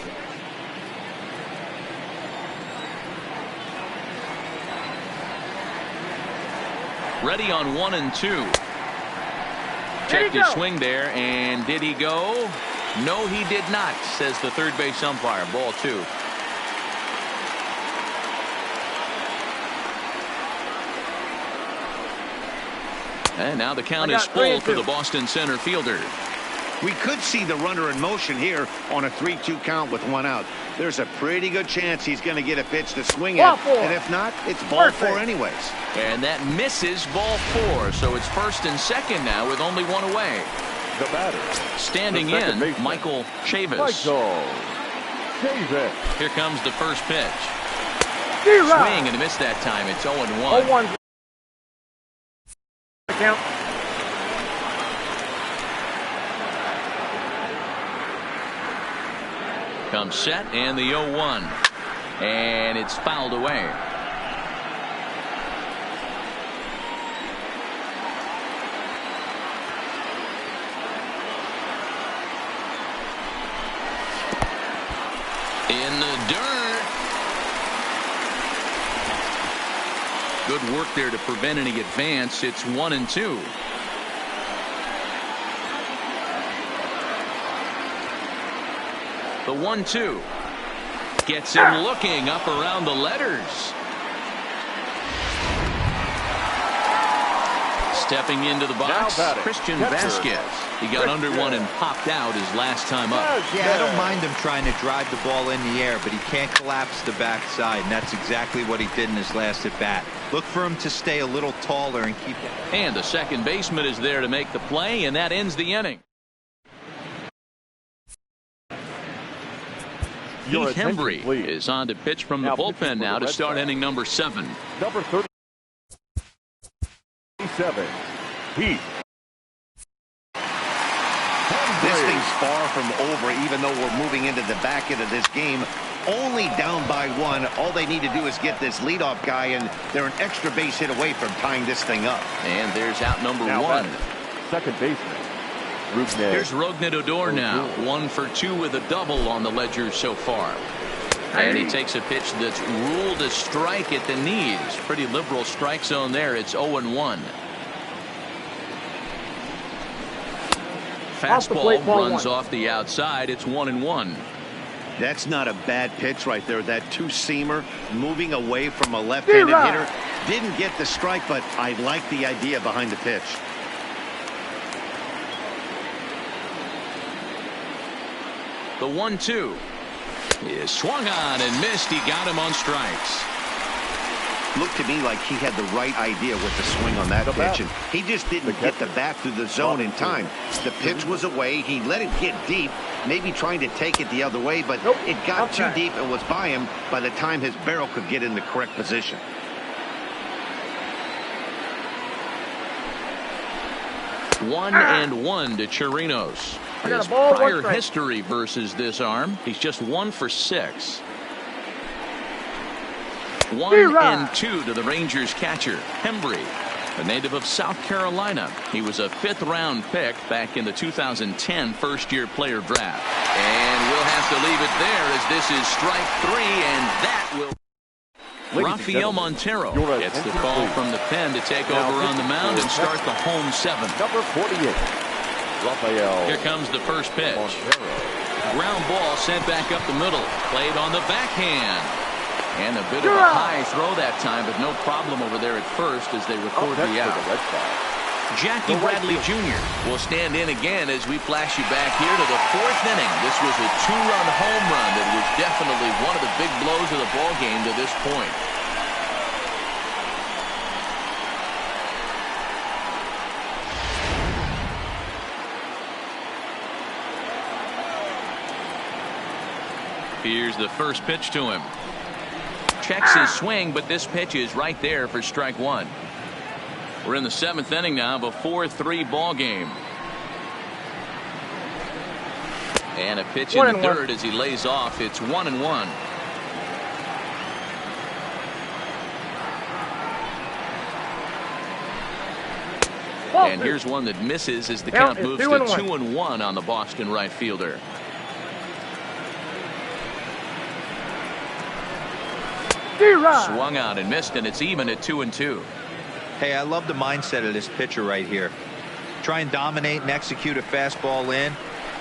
S2: Ready on 1-2. Checked his swing there, and did he go? No, he did not, says the third base umpire. Ball 2. And now the count is full for the Boston center fielder.
S1: We could see the runner in motion here on a 3-2 count with 1 out. There's a pretty good chance he's going to get a pitch to swing at, and if not, it's ball 4 anyways.
S2: And that misses, ball 4. So it's first and second now with only 1 away.
S5: The batter.
S2: Standing in, Michael Chavis. Here comes the first pitch. Swing and a miss that time. It's 0-1.
S3: Count.
S2: Comes set and the 0-1. And it's fouled away. In the dirt. Good work there to prevent any advance. It's 1-2. The 1-2 gets him looking up around the letters. Stepping into the box, Christian Vasquez. He got under one and popped out his last time up.
S4: Yeah, I don't mind him trying to drive the ball in the air, but he can't collapse the backside, and that's exactly what he did in his last at bat. Look for him to stay a little taller and keep it.
S2: And the second baseman is there to make the play, and that ends the inning. Heath Hembree is on to pitch from the bullpen now to start inning number 7.
S5: Number 37, Heath.
S1: This thing's far from over, even though we're moving into the back end of this game. Only down by 1. All they need to do is get this leadoff guy, and they're an extra base hit away from tying this thing up.
S2: And there's out number 1.
S5: Second baseman.
S2: Here's Rougned Odor now. 1 for 2 with a double on the ledger so far. And he takes a pitch that's ruled a strike at the knees. Pretty liberal strike zone there. It's 0-1. Fastball runs off the outside. It's 1-1.
S1: That's not a bad pitch right there. That 2-seamer moving away from a left-handed hitter. Didn't get the strike, but I like the idea behind the pitch.
S2: The 1-2 is swung on and missed. He got him on strikes.
S1: Looked to me like he had the right idea with the swing on that pitch, and he just didn't get the bat through the zone in time. The pitch was away. He let it get deep, maybe trying to take it the other way, but it got too deep and was by him by the time his barrel could get in the correct position.
S2: One and 1 to Chirinos. His prior history versus this arm, he's just 1 for 6. 1 and 2 to the Rangers catcher, Hembree, a native of South Carolina. He was a 5th-round pick back in the 2010 first-year player draft. And we'll have to leave it there as this is strike 3, and that will... Rafael Montero gets the call from the pen to take over on the mound and start the home 7th.
S5: Number 48, Rafael.
S2: Here comes the first pitch. Ground ball sent back up the middle. Played on the backhand. And a bit of a high throw that time, but no problem over there at first as they record the out. Jackie Bradley Jr. will stand in again as we flash you back here to the 4th inning. This was a 2-run home run that was definitely one of the big blows of the ball game to this point. Here's the first pitch to him. Checks his swing, but this pitch is right there for strike 1. We're in the 7th inning now of a 4-3 ball game. And a pitch in the third as he lays off. It's 1-1. And here's one that misses as the count moves to 2-1 on the Boston right fielder. Swung out and missed, and it's even at 2-2.
S4: Hey, I love the mindset of this pitcher right here. Try and dominate and execute a fastball in,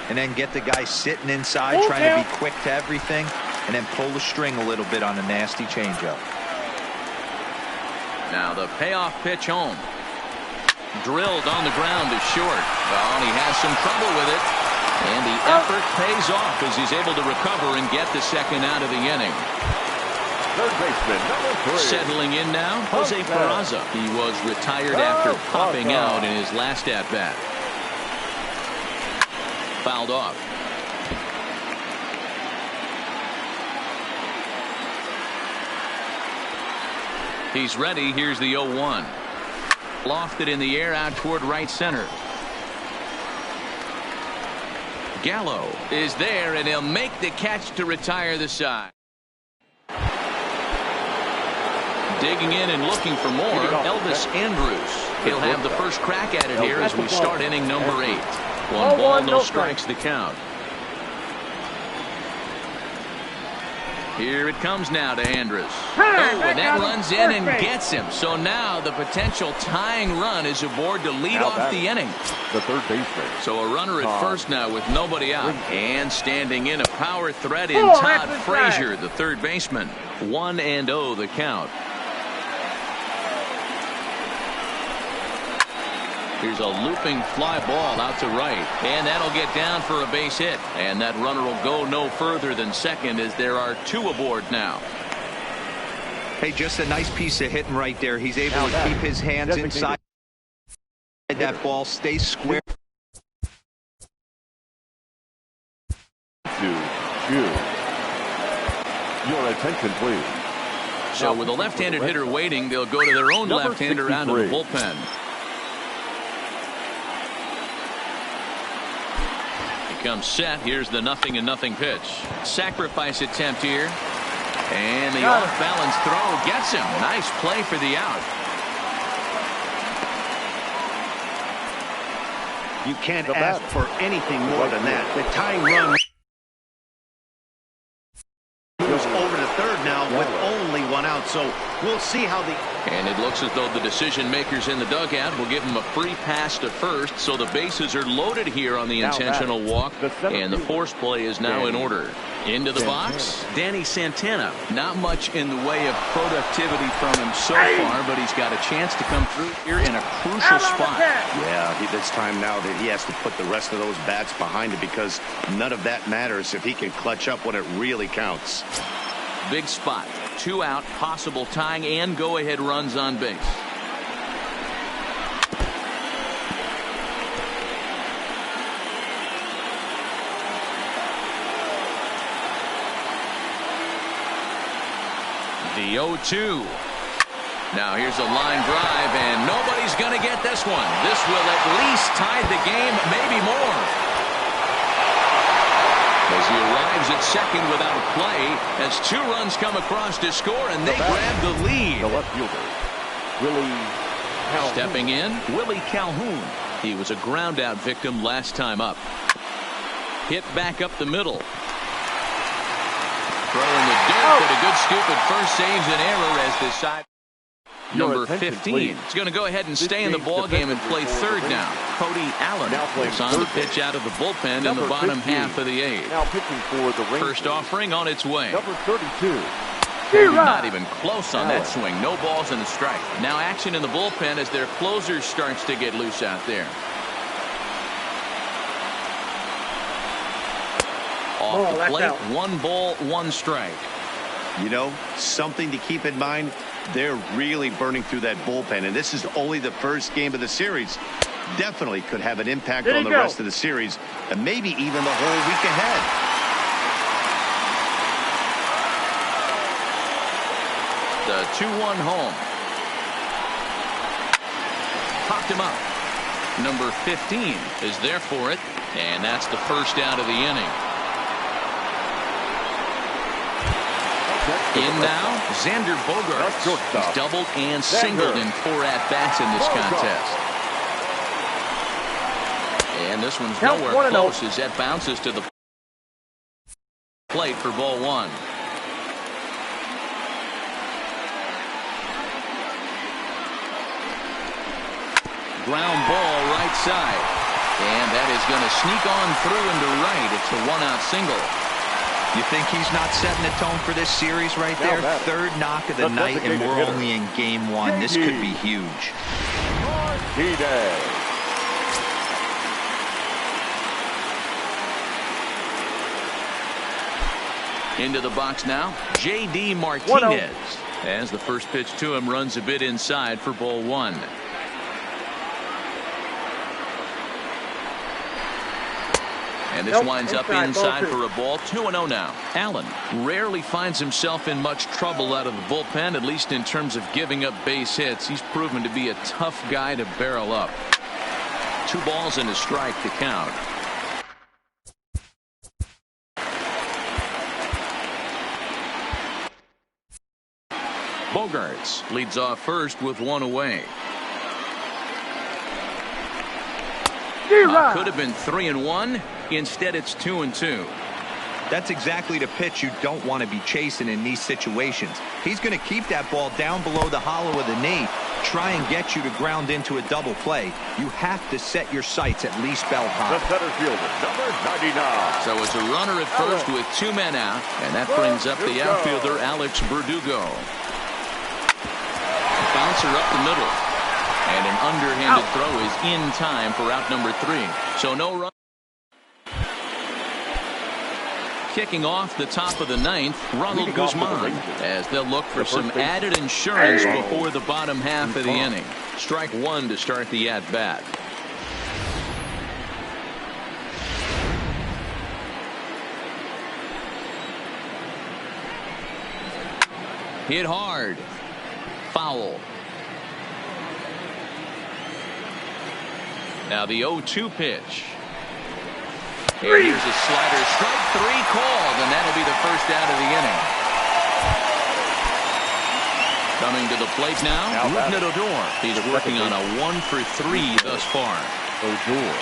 S4: and then get the guy sitting inside trying to be quick to everything, and then pull the string a little bit on a nasty changeup.
S2: Now the payoff pitch home. Drilled on the ground is short. Well, and he has some trouble with it. And the effort pays off as he's able to recover and get the second out of the inning.
S5: Third baseman, number 3.
S2: Settling in now, Jose Peraza. He was retired after popping out in his last at-bat. Fouled off. He's ready. Here's the 0-1. Lofted in the air out toward right center. Gallo is there, and he'll make the catch to retire the side. Digging in and looking for more, Elvis Andrus. He'll have the first crack at it here as we start inning number 8. 1 ball, no strikes the count. Here it comes now to Andrus. Oh, and that runs in and gets him. So now the potential tying run is aboard to lead off the inning.
S5: The third baseman.
S2: So a runner at first now with nobody out. And standing in a power threat in Todd Frazier, the third baseman. 1-0 the count. Here's a looping fly ball out to right, and that'll get down for a base hit, and that runner will go no further than second as there are 2 aboard now.
S4: Hey, just a nice piece of hitting right there. He's able to keep his hands inside that ball, stay square.
S5: 2-2. Your attention, please.
S2: So with a left-handed hitter waiting, they'll go to their own left-hander out of the bullpen. Comes set. Here's the 0-0 pitch. Sacrifice attempt here. And the off-balance throw gets him. Nice play for the out.
S1: You can't ask for anything more than that. The tying run goes over to third now with only 1 out. So we'll see how the...
S2: And it looks as though the decision makers in the dugout will give him a free pass to first. So the bases are loaded here on the intentional walk. And the force play is now in order. Into the box, Danny Santana. Not much in the way of productivity from him so far, but he's got a chance to come through here in a crucial spot.
S1: Yeah, it's time now that he has to put the rest of those bats behind it, because none of that matters if he can clutch up when it really counts.
S2: Big spot. 2 out, possible tying and go-ahead runs on base. The 0-2. Now here's a line drive, and nobody's going to get this one. This will at least tie the game, maybe more. As he arrives at second without a play, as 2 runs come across to score, and they grab the lead.
S5: The left fielder, Willie Calhoun.
S2: Stepping in, Willie Calhoun. He was a ground-out victim last time up. Hit back up the middle. Throwing the dirt, but a good scoop at first saves an error as the side. Number 15 is going to go ahead and stay in the ball game and play third now. Cody Allen is on the pitch out of the bullpen in the bottom half of the 8th.
S5: Now pitching for the Rangers.
S2: First offering on its way.
S5: Number 32.
S2: Not even close on that swing. No balls in the strike. Now action in the bullpen as their closer starts to get loose out there. Off the plate, 1 ball, 1 strike.
S1: You know, something to keep in mind, they're really burning through that bullpen, and this is only the first game of the series. Definitely could have an impact on the rest of the series, and maybe even the whole week ahead.
S2: The 2-1 home. Popped him up. Number 15 is there for it, and that's the first out of the inning. In now, Xander Bogaerts. He's doubled and singled in 4 at-bats in this contest. And this one's
S3: Count
S2: nowhere
S3: 1-0.
S2: close as that bounces to the plate for ball one. Ground ball right side. And that is going to sneak on through into right. It's a one-out single.
S4: You think he's not setting the tone for this series right there? Third knock of the night, and we're only in game one. This could be huge.
S2: Into the box now, J.D. Martinez. As the first pitch to him runs a bit inside for ball one. And this winds up inside for a ball. 2-0 now. Allen rarely finds himself in much trouble out of the bullpen, at least in terms of giving up base hits. He's proven to be a tough guy to barrel up. 2 balls and a strike to count. Bogaerts leads off first with 1 away. Could have been 3-1. Instead, it's 2-2.
S4: That's exactly the pitch you don't want to be chasing in these situations. He's going to keep that ball down below the hollow of the knee, try and get you to ground into a double play. You have to set your sights at least belt high.
S5: The center fielder, number 99.
S2: So it's a runner at first with 2 men out, and that brings up the outfielder Alex Verdugo. Bouncer up the middle. And an underhanded throw is in time for out number 3. So no run. Kicking off the top of the 9th, Ronald Guzman, as they'll look for some added insurance before the bottom half of the inning. Strike 1 to start the at-bat. Hit hard. Foul. Now the 0-2 pitch. And here's a slider. Strike 3 called, and that'll be the first out of the inning. Coming to the plate now, Rougned Odor. He's working on a 1 for 3 thus far. Odor.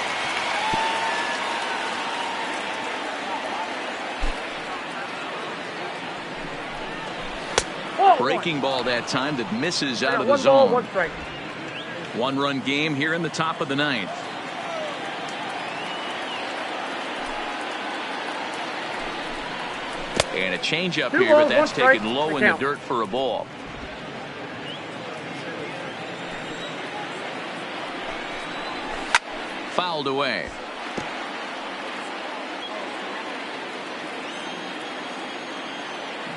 S2: Breaking ball that time that misses out of the zone. 1-run game here in the top of the 9th. And a changeup here, but that's taken low in the dirt for a ball. Fouled away.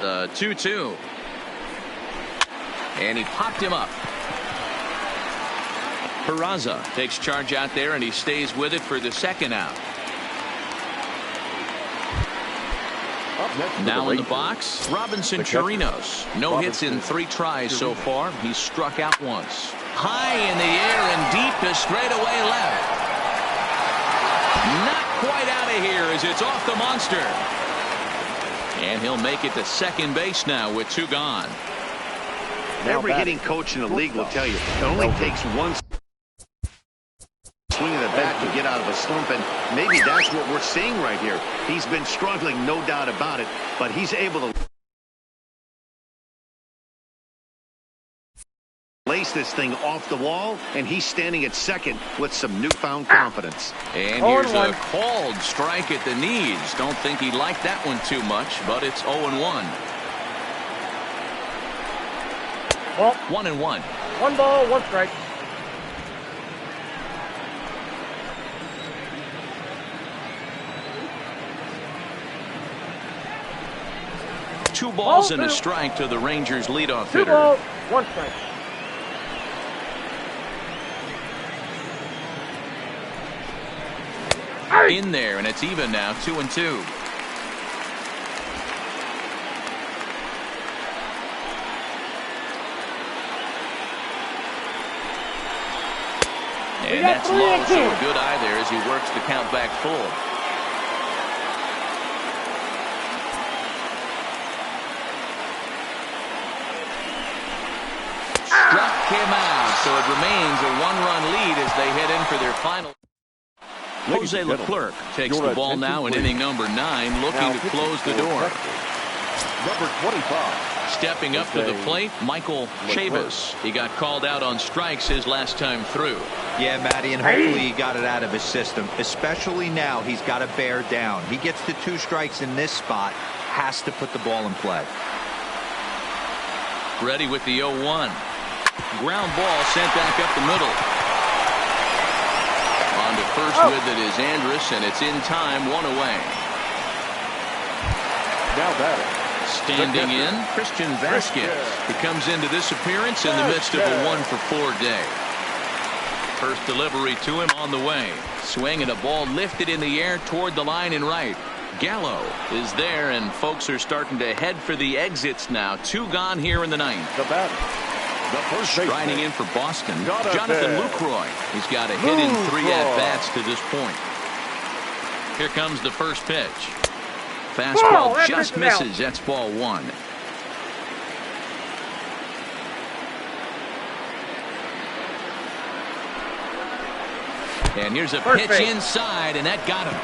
S2: The 2-2. And he popped him up. Peraza takes charge out there, and he stays with it for the second out. Now in the box, Robinson Chirinos. No hits in 3 tries so far. He's struck out once. High in the air and deep to straightaway left. Not quite out of here as it's off the monster. And he'll make it to second base now with 2 gone.
S1: Every hitting coach in the league will tell you it only takes 1 swing of the bat to get out of a slump, and maybe that's what we're seeing right here. He's been struggling, no doubt about it, but he's able to lace this thing off the wall, and he's standing at second with some newfound confidence.
S2: And here's a called strike at the knees. Don't think he liked that one too much, but it's 0-1. 1-1.
S3: 1 ball, 1 strike.
S2: Two balls and a strike to the Rangers leadoff hitter.
S3: 2 balls, 1 strike.
S2: In there, and it's even now, 2-2. And that's low, so a good eye there as he works the count back full. Struck him out, so it remains a 1-run lead as they head in for their final. Jose Leclerc takes the ball now in inning number 9, looking to close the door.
S5: Number 25.
S2: Stepping up to the plate, Michael Chavis. He got called out on strikes his last time through.
S4: Yeah, Matty, and hopefully he got it out of his system. Especially now, he's got to bear down. He gets to 2 strikes in this spot, has to put the ball in play.
S2: Ready with the 0-1. Ground ball sent back up the middle. On to first with it is Andrus, and it's in time, 1 away.
S5: Now batting.
S2: Standing in, Christian Vasquez. He comes into this appearance in the midst of a 1-for-4 day. First delivery to him on the way. Swing and a ball lifted in the air toward the line and right. Gallo is there, and folks are starting to head for the exits now. 2 gone here in the 9th.
S5: The batter, the first
S2: Striding in for Boston, Jonathan Lucroy. He's got a hit in 3 at-bats to this point. Here comes the first pitch. Fastball just misses. That's ball 1. And here's a pitch inside, and that got him.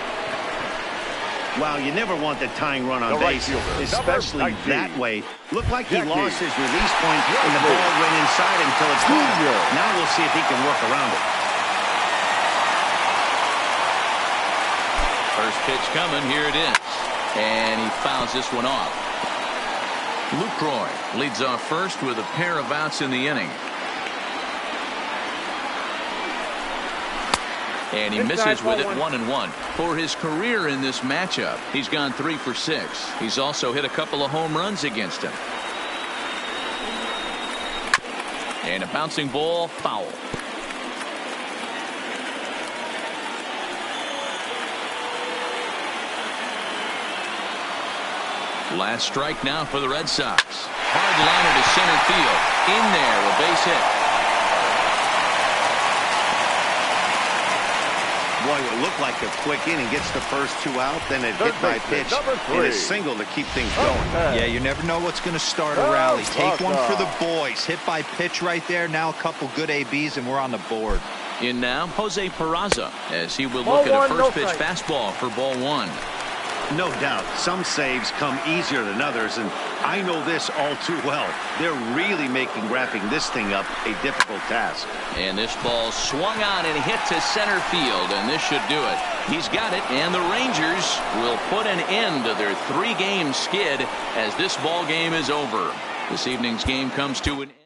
S1: Wow, you never want the tying run on base, especially that way. Looked like he lost his release point, and the ball went inside until it's gone. Now we'll see if he can work around it.
S2: First pitch coming. Here it is. And he fouls this one off. Lucroy leads off first with a pair of outs in the inning. And he misses with it 1-1. For his career in this matchup, he's gone 3 for 6. He's also hit a couple of home runs against him. And a bouncing ball, foul. Last strike now for the Red Sox. Hard liner to center field. In there, a base hit.
S1: Boy, it looked like a quick inning. Gets the first 2 out, then it hit by pitch and a single to keep things going.
S4: Yeah, you never know what's going to start a rally. Take one for the boys. Hit by pitch right there. Now a couple good ABs, and we're on the board.
S2: In now, Jose Peraza, as he will look at a first pitch fastball for ball 1.
S1: No doubt, some saves come easier than others, and I know this all too well. They're really making wrapping this thing up a difficult task.
S2: And this ball swung on and hit to center field, and this should do it. He's got it, and the Rangers will put an end to their 3-game skid as this ball game is over. This evening's game comes to an end.